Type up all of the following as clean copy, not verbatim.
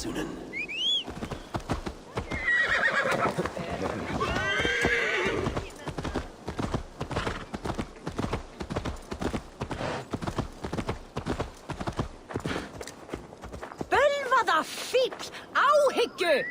Sünün. Bölvada fipl, áhyggju!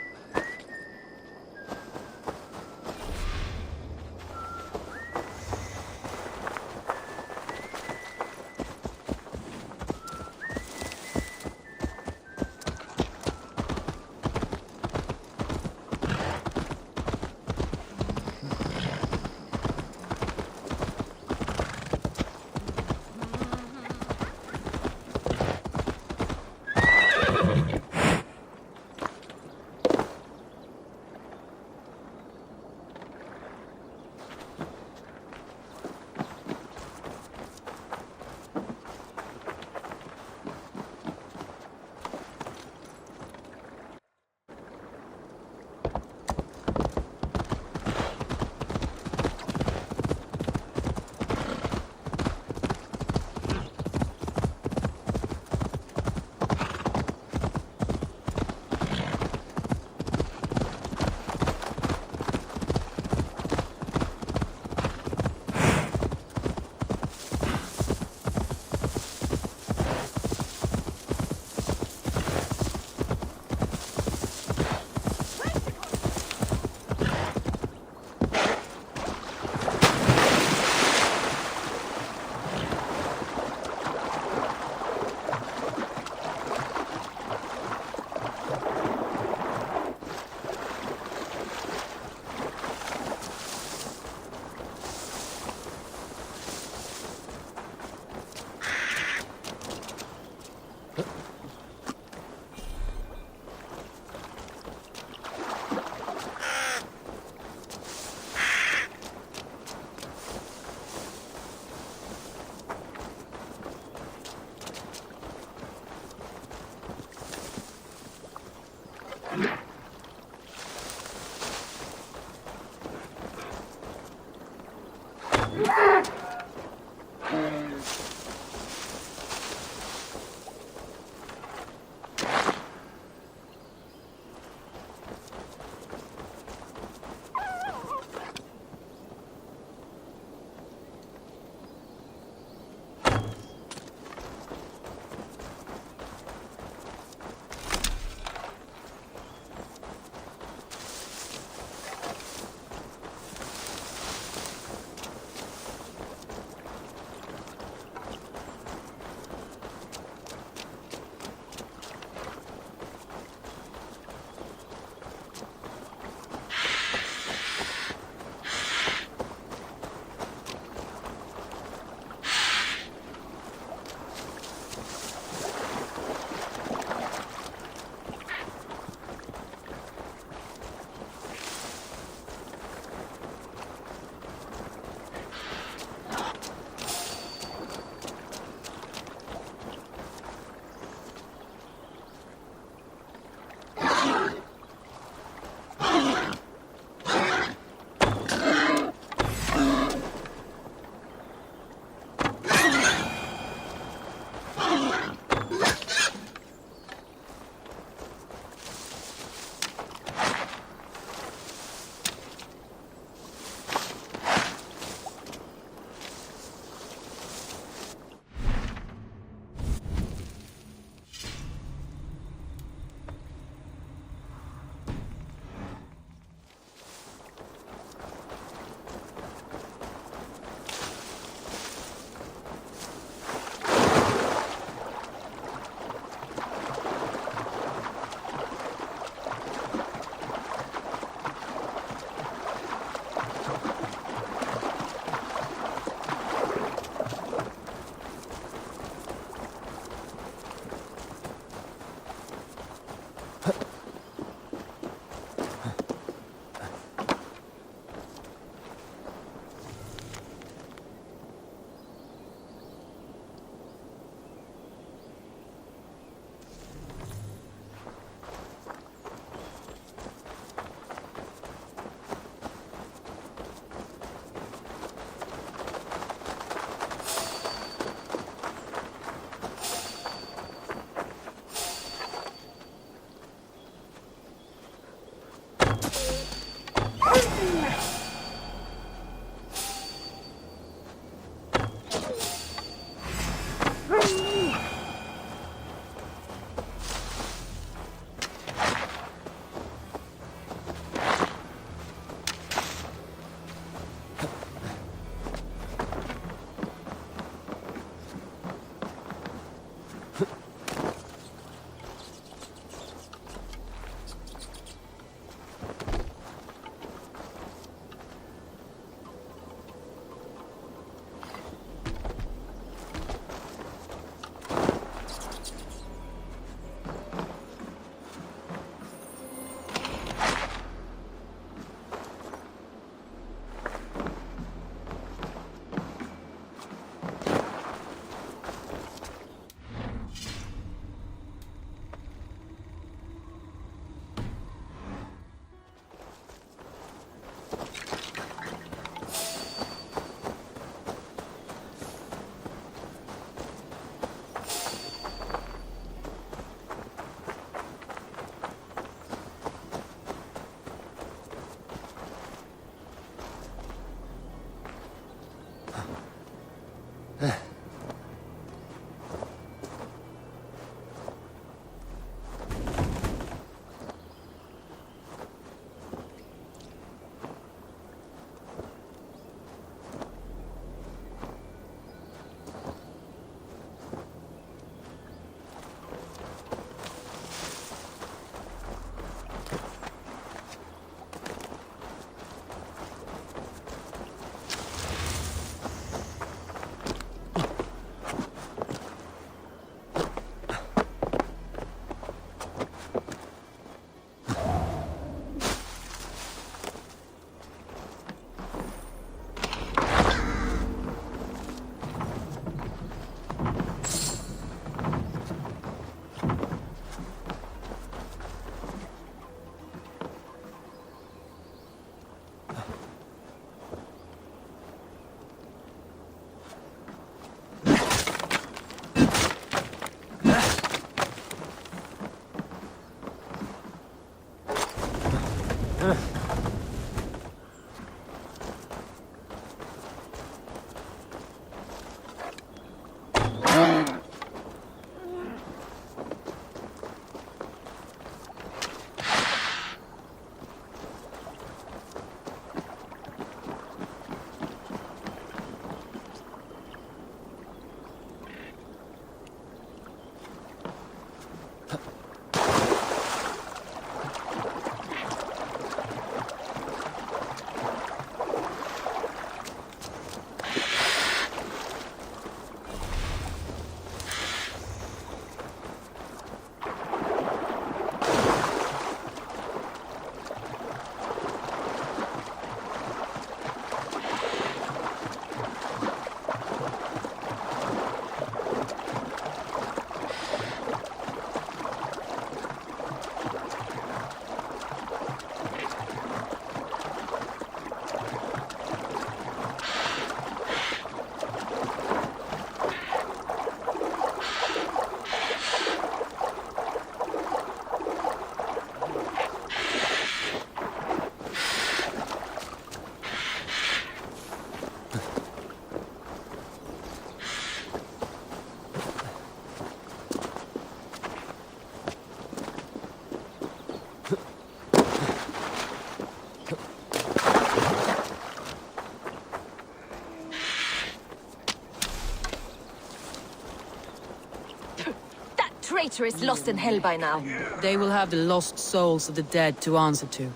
Traitor is lost in hell by now. They will have the lost souls of the dead to answer to.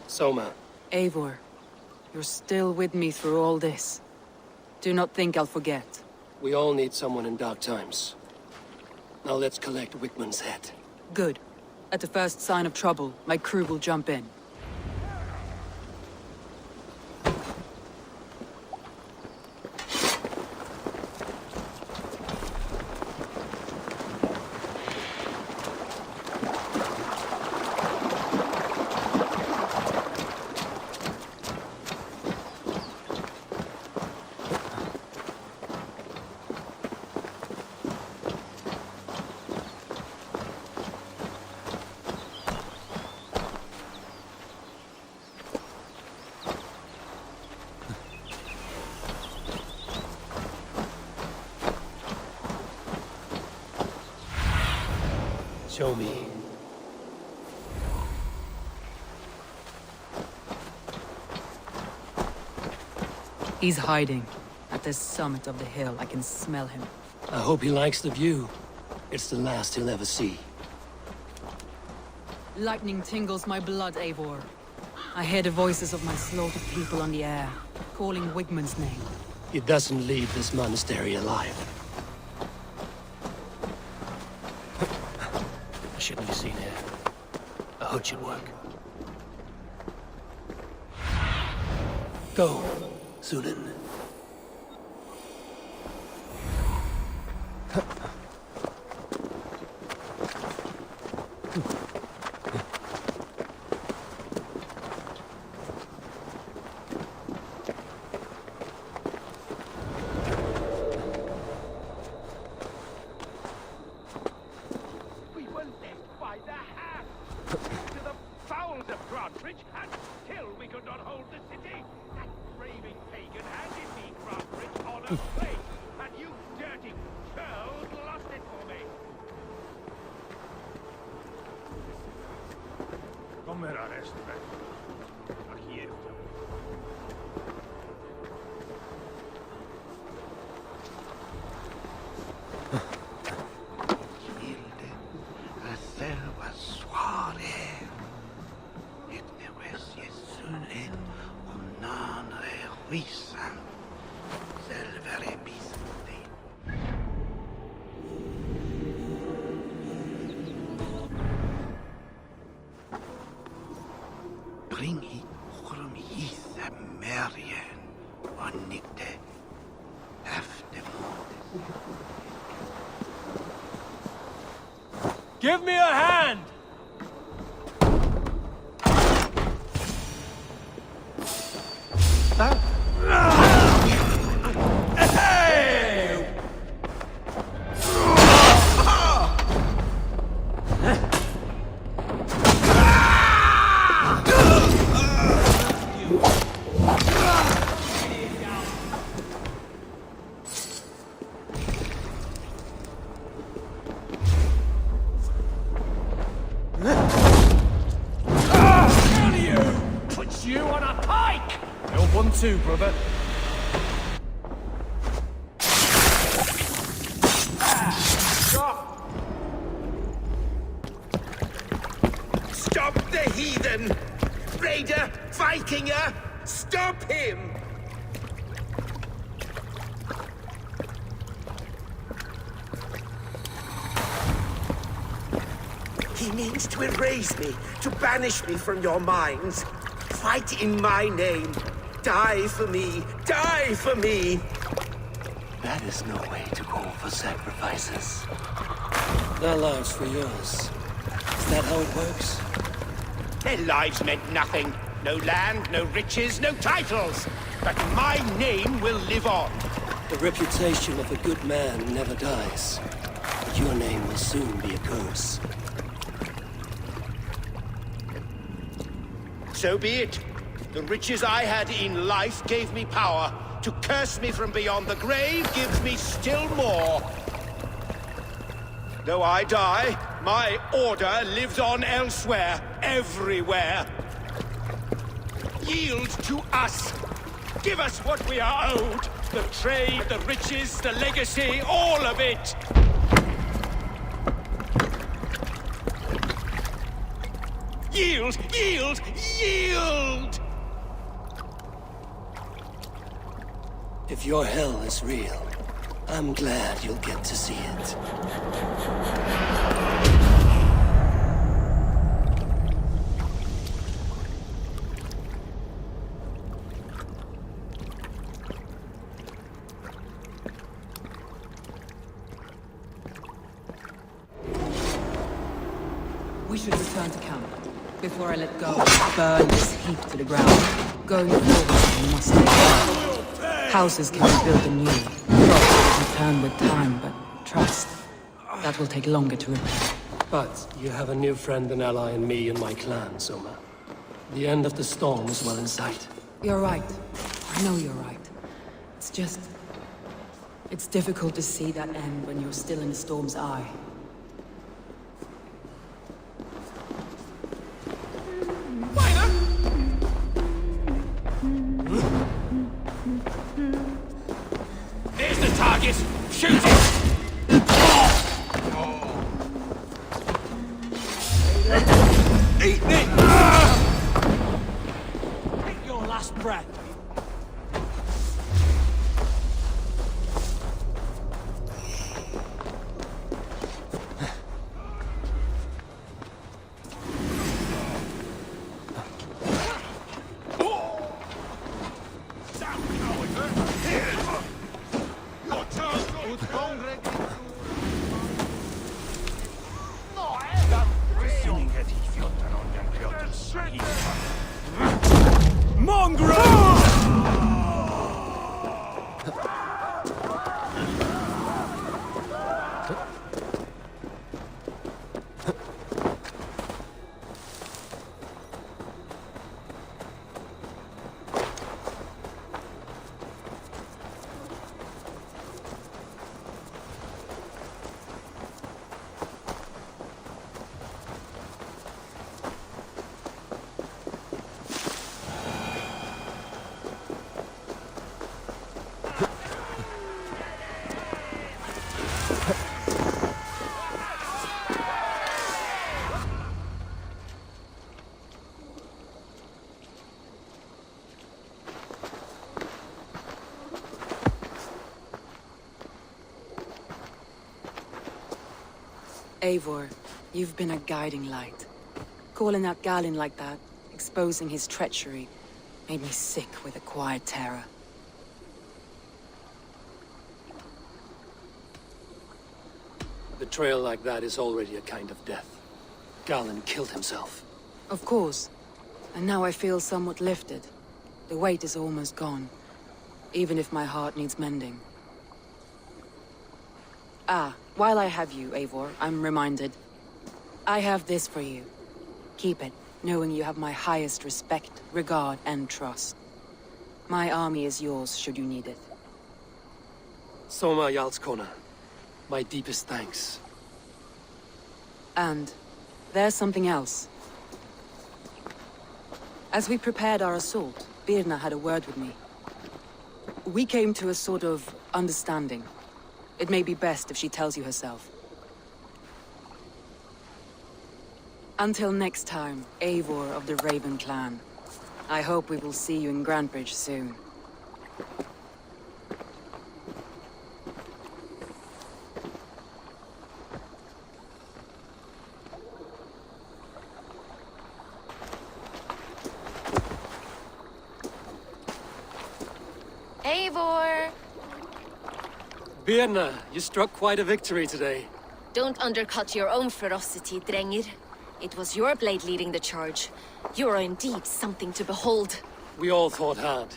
Soma. Eivor, you're still with me through all this. Do not think I'll forget. We all need someone in dark times. Now let's collect Wickman's head. Good. At the first sign of trouble, my crew will jump in. Show me. He's hiding. At the summit of the hill, I can smell him. I hope he likes the view. It's the last he'll ever see. Lightning tingles my blood, Eivor. I hear the voices of my slaughtered people on the air, calling Wigmund's name. He doesn't leave this monastery alive. I shouldn't be seen here. A hood should work. Go, Sunan. Until we could not hold the city. That raving pagan handed me Grantbridge on a plate, and you dirty churls lost it for me. Come here, Arrestre. Aquí está. Bring hit from his Marian on Nicte after Give me a hand! You on a pike! You're one too, brother. Stop! Stop the heathen! Raider! Vikinger! Stop him! He means to erase me, to banish me from your minds. Fight in my name. Die for me. Die for me. That is no way to call for sacrifices. Their lives for yours. Is that how it works? Their lives meant nothing. No land, no riches, no titles. But my name will live on. The reputation of a good man never dies. But your name will soon be a curse. So be it. The riches I had in life gave me power. To curse me from beyond the grave gives me still more. Though I die, my order lives on elsewhere, everywhere. Yield to us. Give us what we are owed. The trade, the riches, the legacy, all of it. Yield! Yield! Yield! If your hell is real, I'm glad you'll get to see it. We should return to camp. Before I let go, burn this heap to the ground. Going forward, we must stay calm. Houses can be built anew. Crops return with time, but trust. That will take longer to repair. But you have a new friend and ally in me and my clan, Soma. The end of the storm is well in sight. You're right. I know you're right. It's just... it's difficult to see that end when you're still in the storm's eye. There's the target! Shoot it! Eat me! Take your last breath. Eivor, you've been a guiding light. Calling out Galin like that, exposing his treachery, made me sick with a quiet terror. Betrayal like that is already a kind of death. Galin killed himself. Of course. And now I feel somewhat lifted. The weight is almost gone. Even if my heart needs mending. Ah, while I have you, Eivor, I'm reminded. I have this for you. Keep it, knowing you have my highest respect, regard, and trust. My army is yours, should you need it. Soma Jarlskona. My deepest thanks. And there's something else. As we prepared our assault, Birna had a word with me. We came to a sort of understanding. It may be best if she tells you herself. Until next time, Eivor of the Raven Clan. I hope we will see you in Grantebridge soon. Eivor! Birna, you struck quite a victory today. Don't undercut your own ferocity, Drengir. It was your blade leading the charge. You are indeed something to behold. We all fought hard.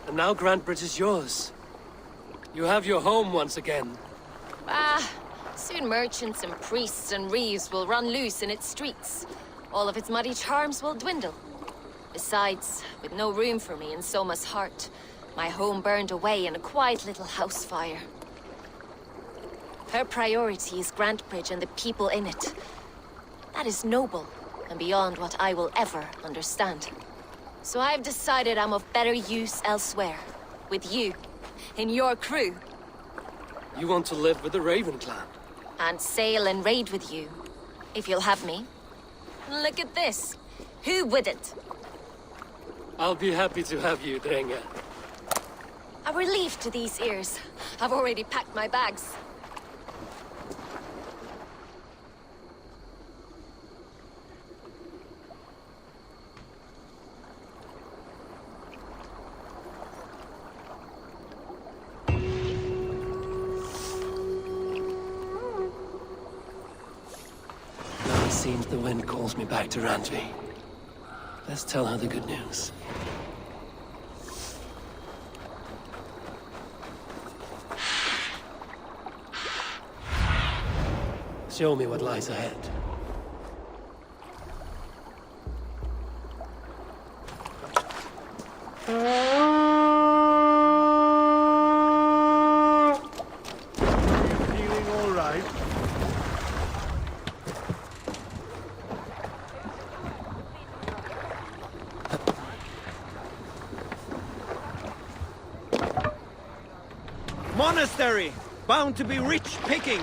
And now Grantebridge is yours. You have your home once again. Soon merchants and priests and reeves will run loose in its streets. All of its muddy charms will dwindle. Besides, with no room for me in Soma's heart, my home burned away in a quiet little house fire. Her priority is Grantebridge and the people in it. That is noble, and beyond what I will ever understand. So I've decided I'm of better use elsewhere. With you, in your crew. You want to live with the Raven Clan? And sail and raid with you, if you'll have me. Look at this. Who wouldn't? I'll be happy to have you, Drenge. A relief to these ears. I've already packed my bags. Now it seems the wind calls me back to Randvi. Let's tell her the good news. Show me what lies ahead. Feeling all right? Monastery! Bound to be rich pickings!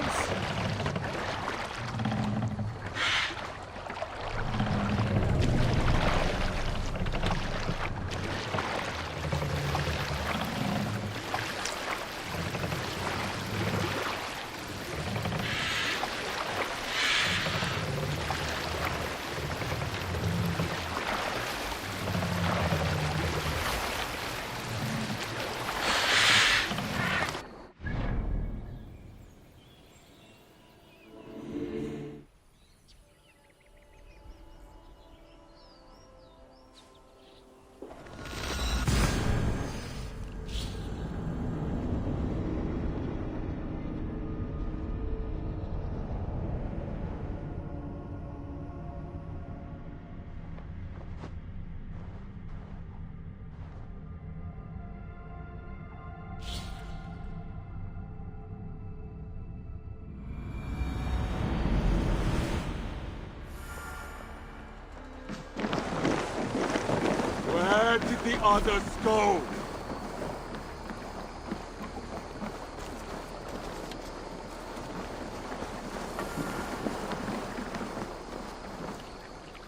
Where did the others go?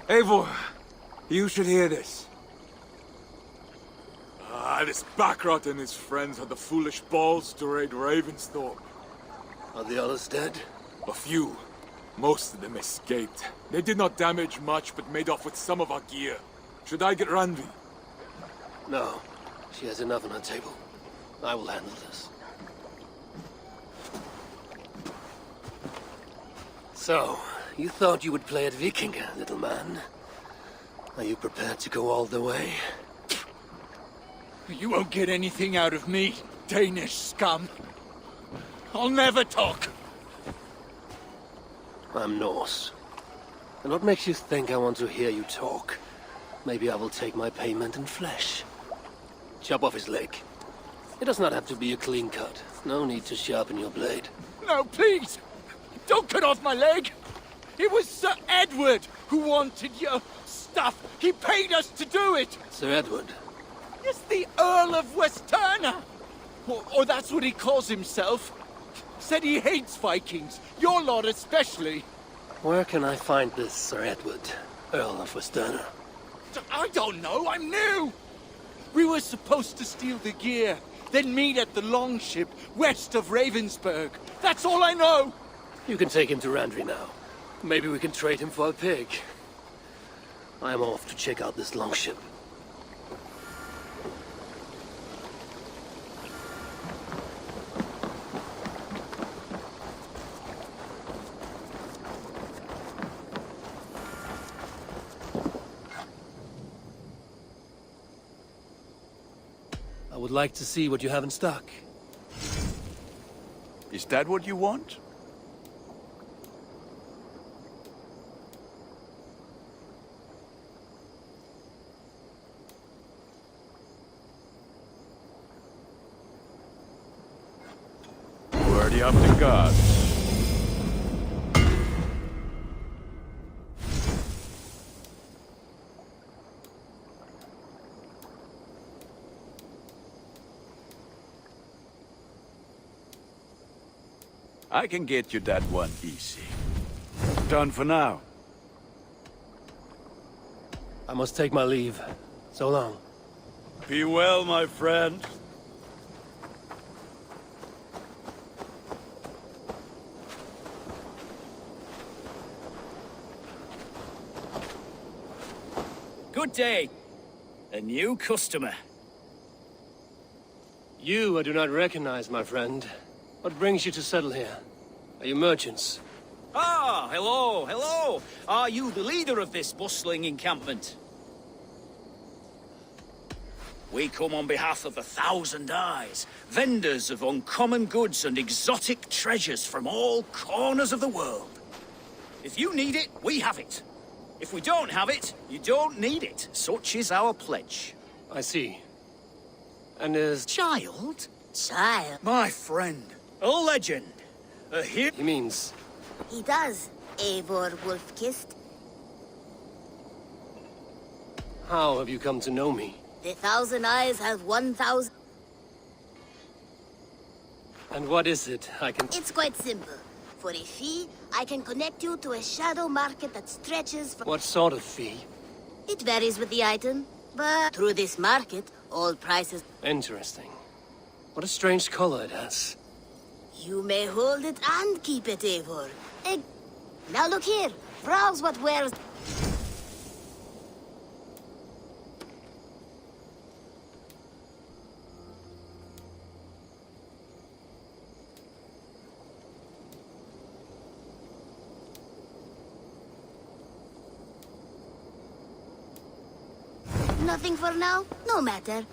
Eivor, you should hear this. This Backrot and his friends had the foolish balls to raid Ravensthorpe. Are the others dead? A few. Most of them escaped. They did not damage much, but made off with some of our gear. Should I get Randvi? No. She has enough on her table. I will handle this. So, you thought you would play at Vikinger, little man? Are you prepared to go all the way? You won't get anything out of me, Danish scum. I'll never talk. I'm Norse. And what makes you think I want to hear you talk? Maybe I will take my payment in flesh. Chop off his leg. It does not have to be a clean cut. No need to sharpen your blade. No, please! Don't cut off my leg! It was Sir Edward who wanted your stuff. He paid us to do it! Sir Edward? It's the Earl of Westerna! Or that's what he calls himself. Said he hates Vikings. Your lot especially. Where can I find this Sir Edward, Earl of Westerna? I don't know, I'm new! We were supposed to steal the gear, then meet at the longship west of Ravensburg. That's all I know! You can take him to Randvi now. Maybe we can trade him for a pig. I'm off to check out this longship. I would like to see what you have in stock. Is that what you want? Worthy of the gods. I can get you that one easy. Done for now. I must take my leave. So long. Be well, my friend. Good day. A new customer. You I do not recognize, my friend. What brings you to settle here? Are you merchants? Ah, hello, hello. Are you the leader of this bustling encampment? We come on behalf of 1,000 Eyes, vendors of uncommon goods and exotic treasures from all corners of the world. If you need it, we have it. If we don't have it, you don't need it. Such is our pledge. I see. And is... Child? Child. My friend. A legend. A hero. He means... He does, Eivor Wolf-Kissed. How have you come to know me? The 1,000 Eyes have 1,000... And what is it I can... It's quite simple. For a fee, I can connect you to a shadow market that stretches from... What sort of fee? It varies with the item, but through this market, all prices... Interesting. What a strange color it has. You may hold it and keep it, Eivor. Now look here. Browse what wears... Nothing for now? No matter.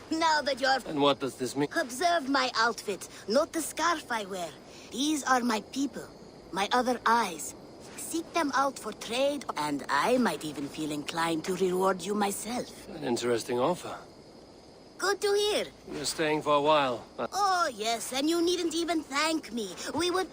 Now that you're... And what does this mean? Observe my outfit, not the scarf I wear. These are my people, my other eyes. Seek them out for trade, and I might even feel inclined to reward you myself. An interesting offer. Good to hear. You're staying for a while. Oh, yes, and you needn't even thank me. We would...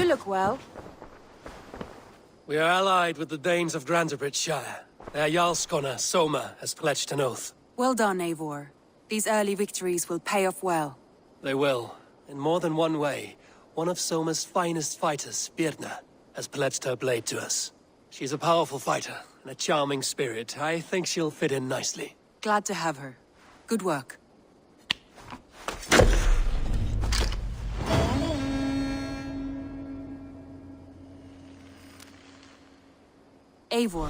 You look well. We are allied with the Danes of Grantebridgeshire. Their Jarlskona, Soma, has pledged an oath. Well done, Eivor. These early victories will pay off well. They will. In more than one way. One of Soma's finest fighters, Birna, has pledged her blade to us. She's a powerful fighter, and a charming spirit. I think she'll fit in nicely. Glad to have her. Good work. Eivor,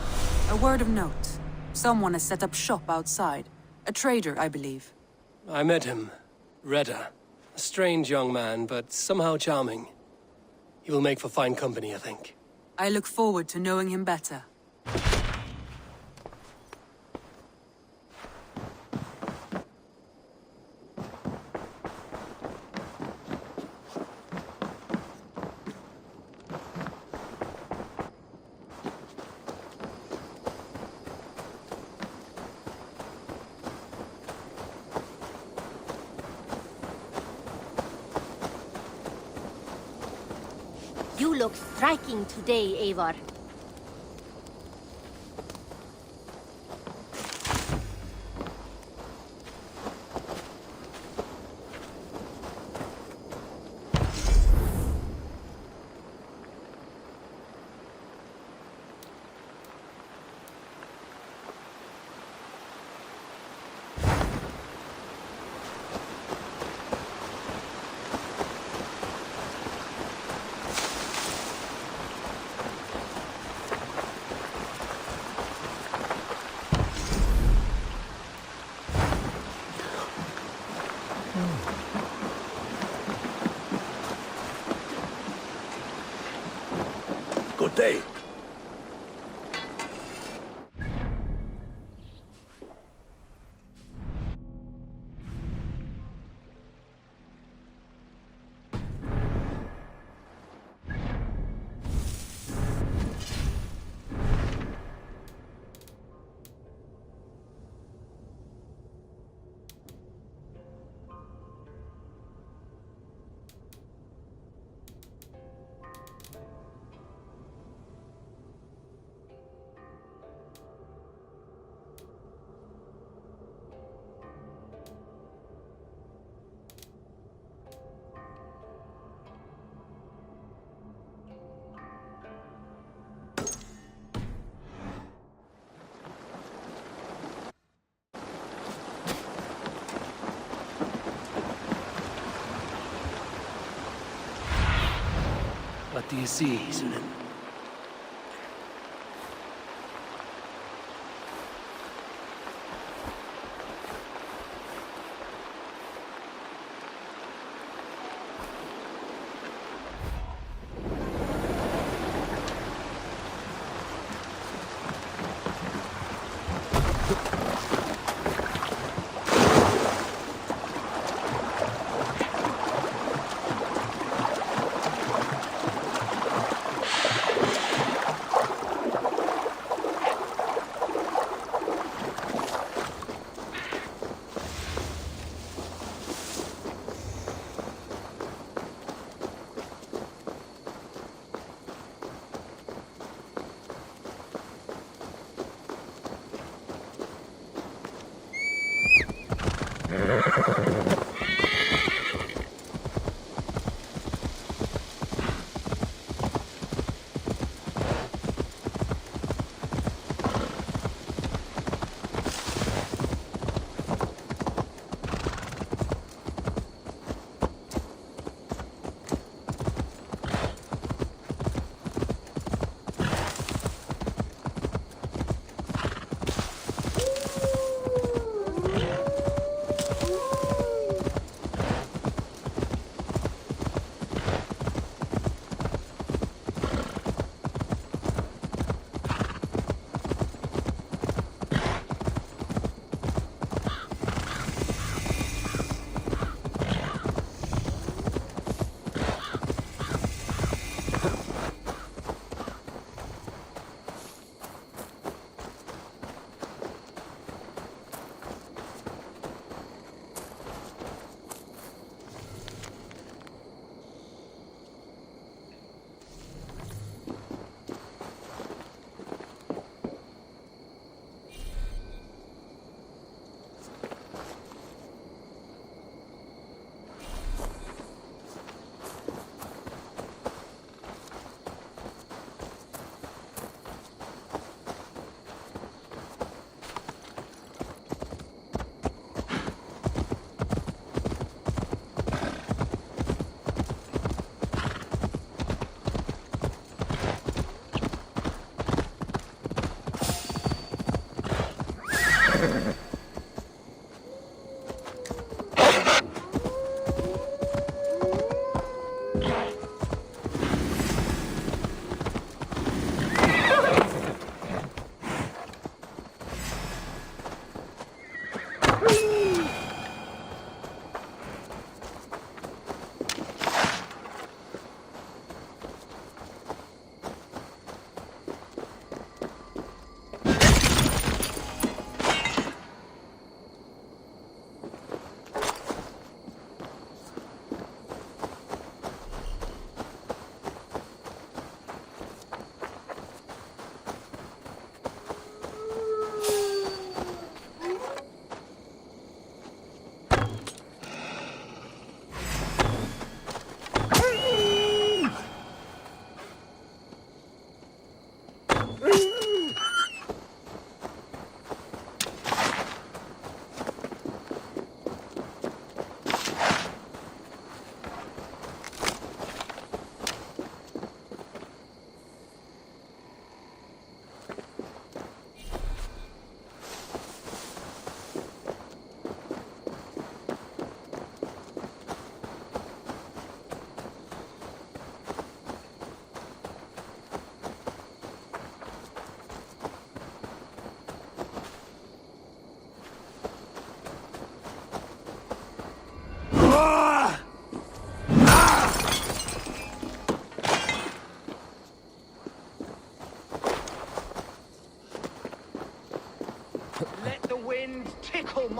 a word of note. Someone has set up shop outside. A trader, I believe. I met him. Redda. A strange young man, but somehow charming. He will make for fine company, I think. I look forward to knowing him better. You look striking today, Eivor. Good day. What do you see, Sunan?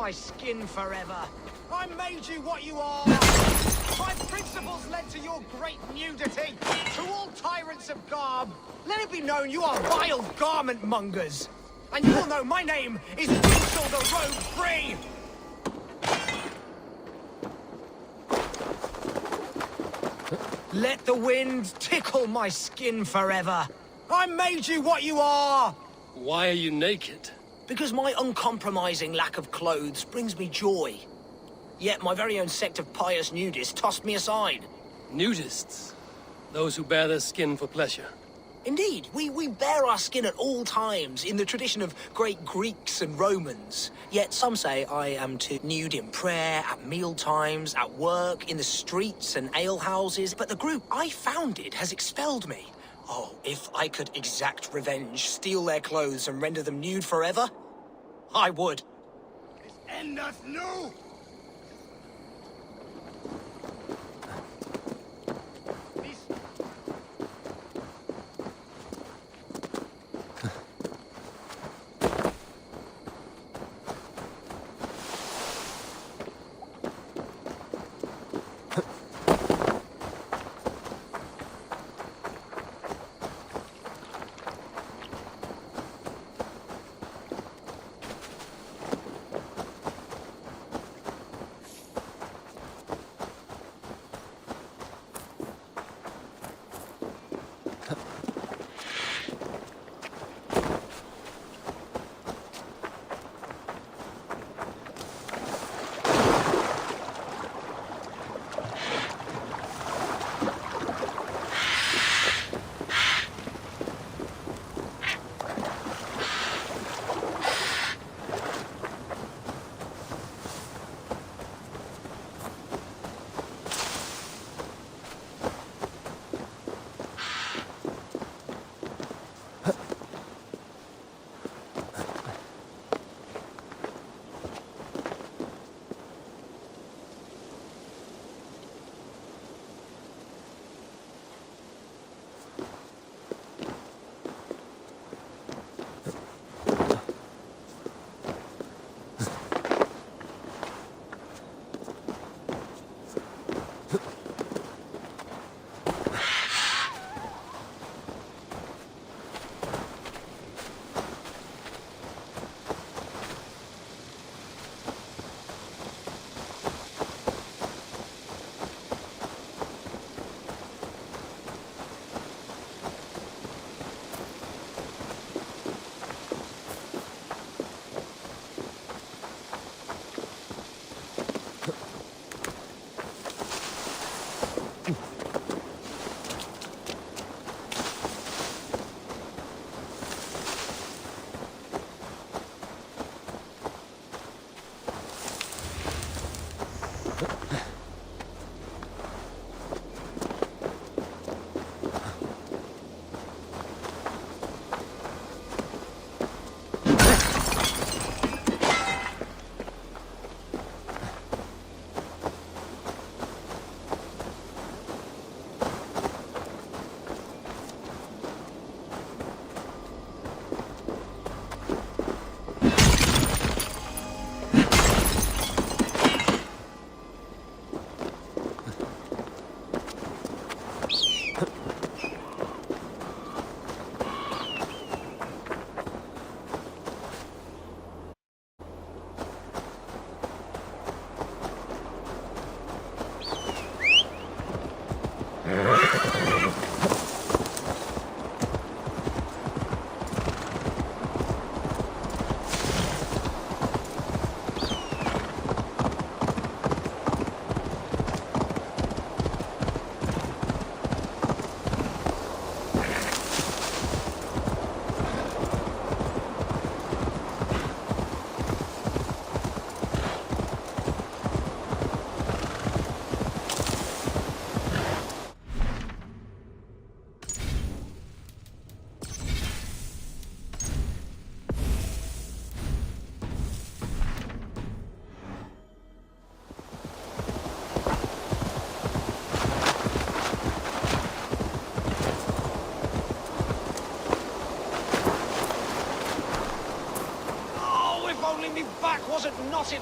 my skin forever. I made you what you are. My principles led to your great nudity. To all tyrants of garb, let it be known you are vile garment mongers. And you will know my name is Winsor the Rogue Free. Let the wind tickle my skin forever. I made you what you are. Why are you naked? Because my uncompromising lack of clothes brings me joy. Yet my very own sect of pious nudists tossed me aside. Nudists? Those who bare their skin for pleasure. Indeed, we bare our skin at all times, in the tradition of great Greeks and Romans. Yet some say I am too nude in prayer, at meal times, at work, in the streets and alehouses. But the group I founded has expelled me. Oh, if I could exact revenge, steal their clothes and render them nude forever, I would. End us new!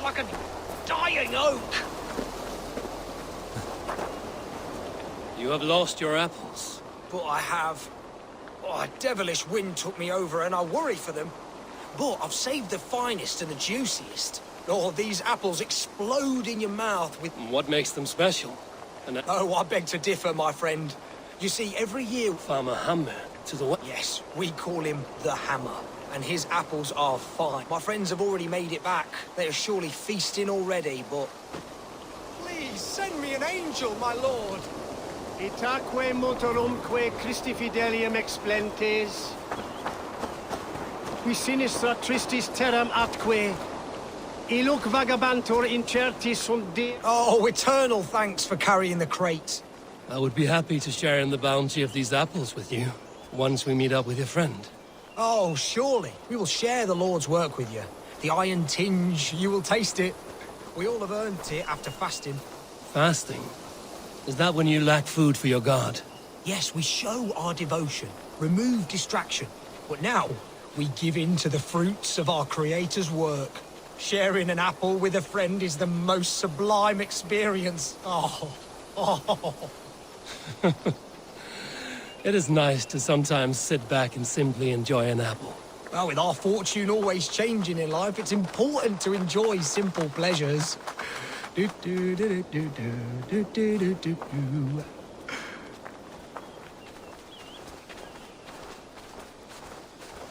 like a dying oak. You have lost your apples. But I have. Oh, a devilish wind took me over and I worry for them. But I've saved the finest and the juiciest. Oh, these apples explode in your mouth with... What makes them special? Oh, I beg to differ, my friend. You see, every year... Farmer Hammer to the what? Yes, we call him the Hammer. And his apples are fine. My friends have already made it back. They are surely feasting already, but... Please, send me an angel, my lord! Itaque motorumque Christi fidelium explentes. Qui sinistra tristis terram atque. Iluc vagabantur incerti sunt de... Oh, eternal thanks for carrying the crate. I would be happy to share in the bounty of these apples with you, once we meet up with your friend. Oh, surely. We will share the Lord's work with you. The iron tinge, you will taste it. We all have earned it after fasting. Fasting? Is that when you lack food for your god? Yes, we show our devotion, remove distraction. But now, we give in to the fruits of our Creator's work. Sharing an apple with a friend is the most sublime experience. Oh. It is nice to sometimes sit back and simply enjoy an apple. Well, with our fortune always changing in life, it's important to enjoy simple pleasures.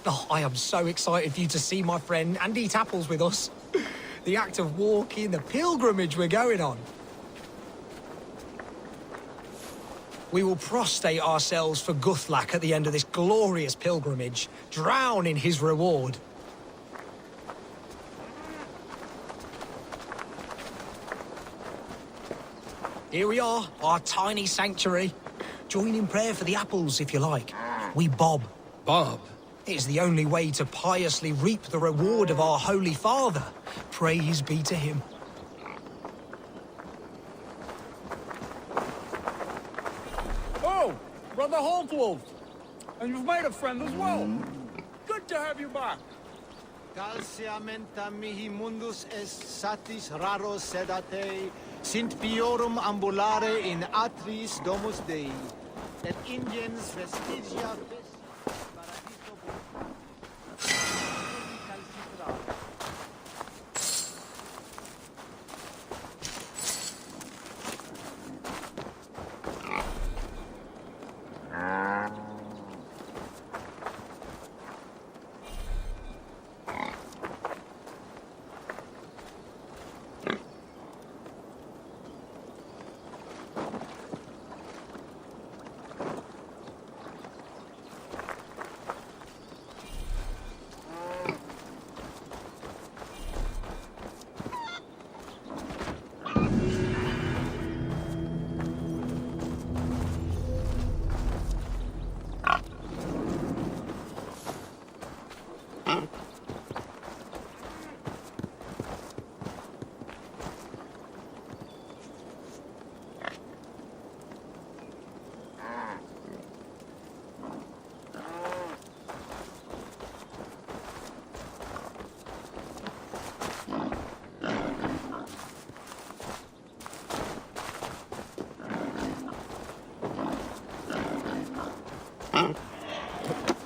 Oh, I am so excited for you to see my friend and eat apples with us. The act of walking, the pilgrimage we're going on. We will prostrate ourselves for Guthlak at the end of this glorious pilgrimage, drown in his reward. Here we are, our tiny sanctuary. Join in prayer for the apples, if you like. We bob. Bob? It's the only way to piously reap the reward of our Holy Father. Praise be to him. Oh, Brother Holtwolf. And you've made a friend as well. Good to have you back. Calciamenta mihi mundus est satis raro sedate, sint piorum ambulare in atris domus Dei, et indiens vestigia paradiso calcitrare.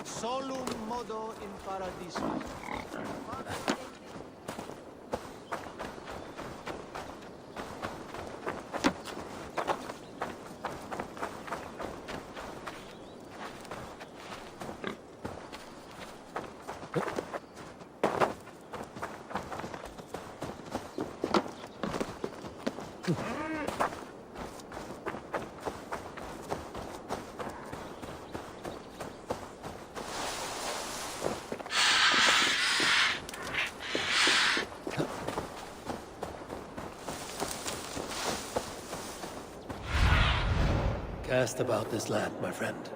Solum modo in paradiso. Cast about this land, my friend.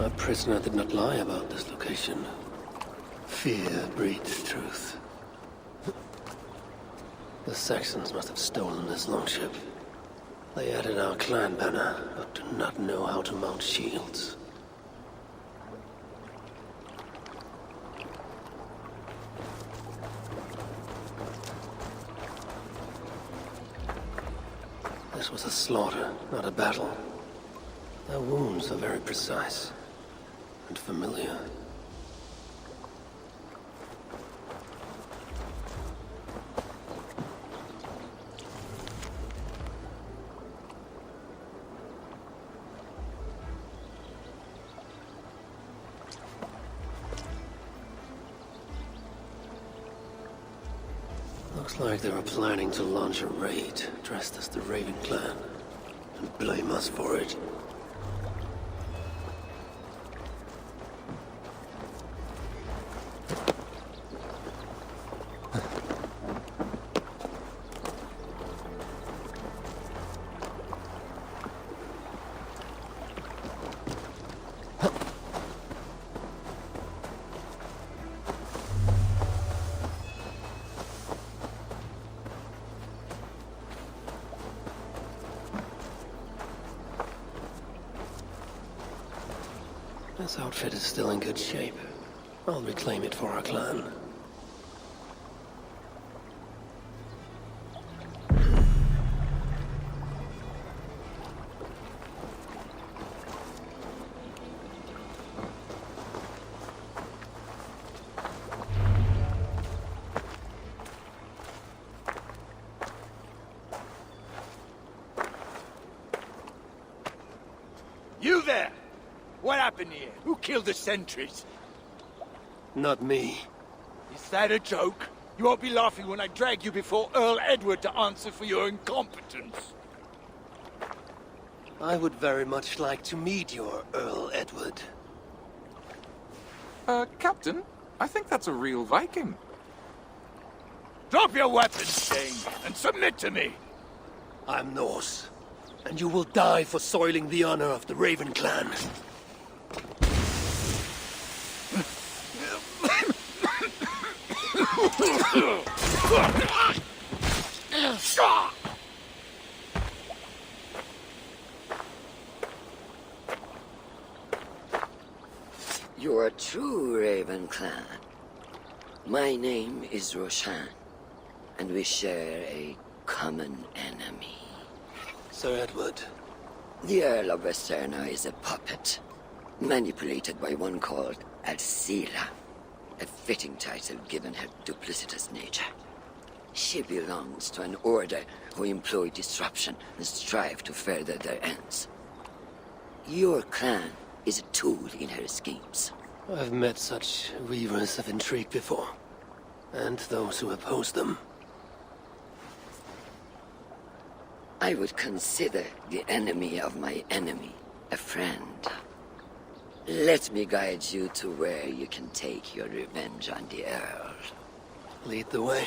Our prisoner did not lie about this location. Fear breeds truth. The Saxons must have stolen this longship. They added our clan banner, but do not know how to mount shields. This was a slaughter, not a battle. Their wounds are very precise and familiar. Looks like they were planning to launch a raid, dressed as the Raven clan, and blame us for it. This outfit is still in good shape. I'll reclaim it for our clan. You there! What happened here? Who killed the sentries? Not me. Is that a joke? You won't be laughing when I drag you before Earl Edward to answer for your incompetence. I would very much like to meet your Earl Edward. Captain, I think that's a real Viking. Drop your weapons, Shane, and submit to me! I'm Norse, and you will die for soiling the honor of the Raven clan. You are true, Raven clan. My name is Roshan, and we share a common enemy. Sir Edward. The Earl of Westerna is a puppet, manipulated by one called Alcila, a fitting title given her duplicitous nature. She belongs to an order who employ disruption and strive to further their ends. Your clan is a tool in her schemes. I've met such weavers of intrigue before, and those who oppose them. I would consider the enemy of my enemy a friend. Let me guide you to where you can take your revenge on the Earl. Lead the way.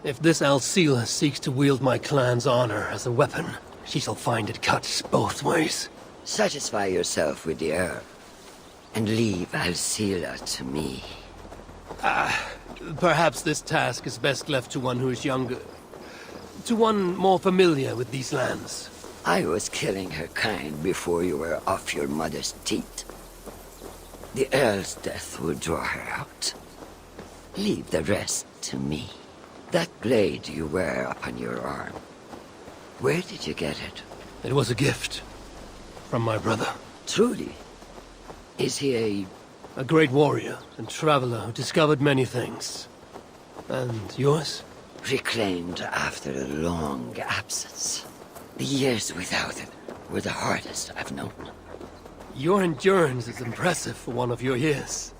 If this Alcila seeks to wield my clan's honor as a weapon, she shall find it cuts both ways. Satisfy yourself with the Earl, and leave Alcila to me. Perhaps this task is best left to one who is younger. To one more familiar with these lands. I was killing her kind before you were off your mother's teat. The Earl's death will draw her out. Leave the rest to me. That blade you wear upon your arm, where did you get it? It was a gift. From my brother. Truly? Is he a great warrior and traveler who discovered many things. And yours? Reclaimed after a long absence. The years without it were the hardest I've known. Your endurance is impressive for one of your years.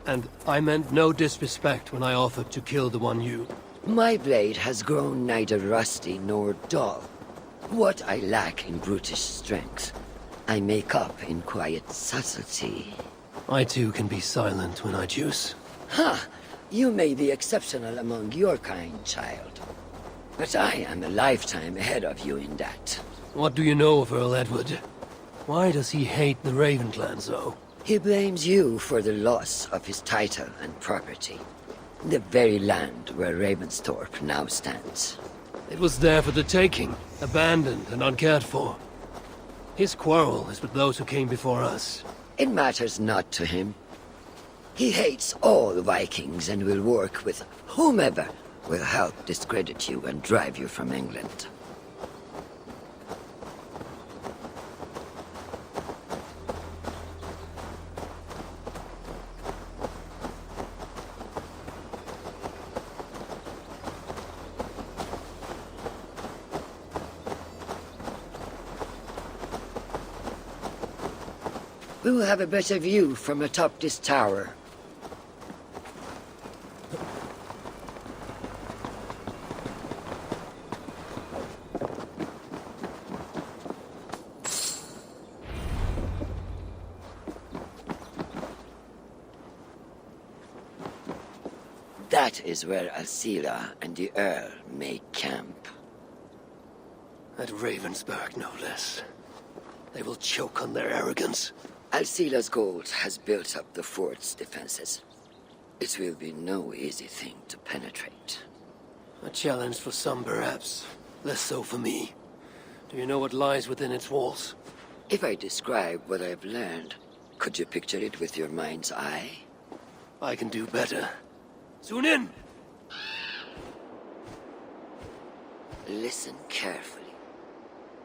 And I meant no disrespect when I offered to kill the one you... My blade has grown neither rusty nor dull. What I lack in brutish strength, I make up in quiet subtlety. I too can be silent when I choose. Ha! You may be exceptional among your kind, child. But I am a lifetime ahead of you in that. What do you know of Earl Edward? Why does he hate the Raven clan so? He blames you for the loss of his title and property. The very land where Ravensthorpe now stands. It was there for the taking, abandoned and uncared for. His quarrel is with those who came before us. It matters not to him. He hates all Vikings and will work with whomever will help discredit you and drive you from England. We will have a better view from atop this tower. That is where Alcila and the Earl make camp. At Ravensburg, no less. They will choke on their arrogance. Alcila's gold has built up the fort's defenses. It will be no easy thing to penetrate. A challenge for some, perhaps. Less so for me. Do you know what lies within its walls? If I describe what I've learned, could you picture it with your mind's eye? I can do better. Soon in! Listen carefully.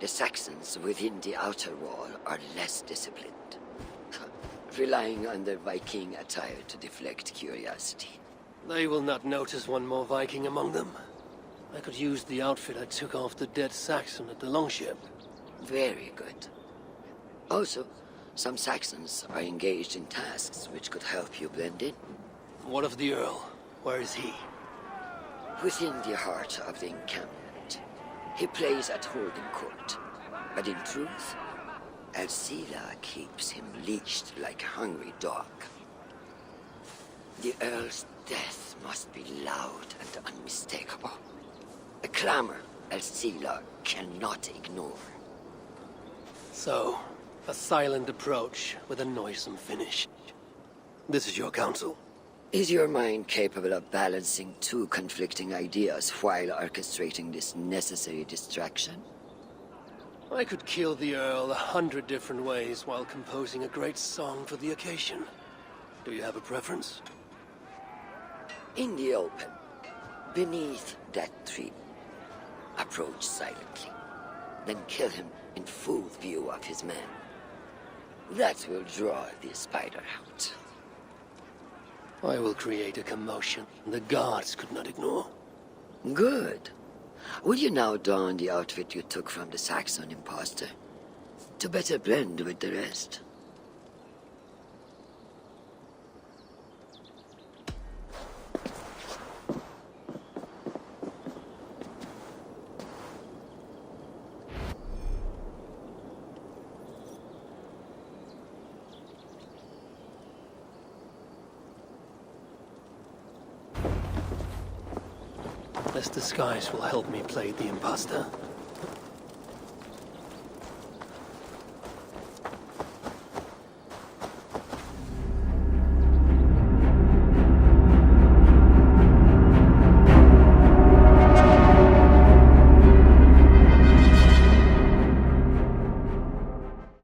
The Saxons within the outer wall are less disciplined, relying on their Viking attire to deflect curiosity. They will not notice one more Viking among them. I could use the outfit I took off the dead Saxon at the Longship. Very good. Also, some Saxons are engaged in tasks which could help you blend in. What of the Earl? Where is he? Within the heart of the encampment. He plays at holding court. But in truth, Alcila keeps him leashed like a hungry dog. The Earl's death must be loud and unmistakable. A clamor Alcila cannot ignore. So, a silent approach with a noisome finish. This is your counsel. Is your mind capable of balancing two conflicting ideas while orchestrating this necessary distraction? I could kill the Earl 100 different ways while composing a great song for the occasion. Do you have a preference? In the open, beneath that tree. Approach silently, then kill him in full view of his men. That will draw the spider out. I will create a commotion the guards could not ignore. Good. Will you now don the outfit you took from the Saxon imposter? To better blend with the rest. This disguise will help me play the imposter.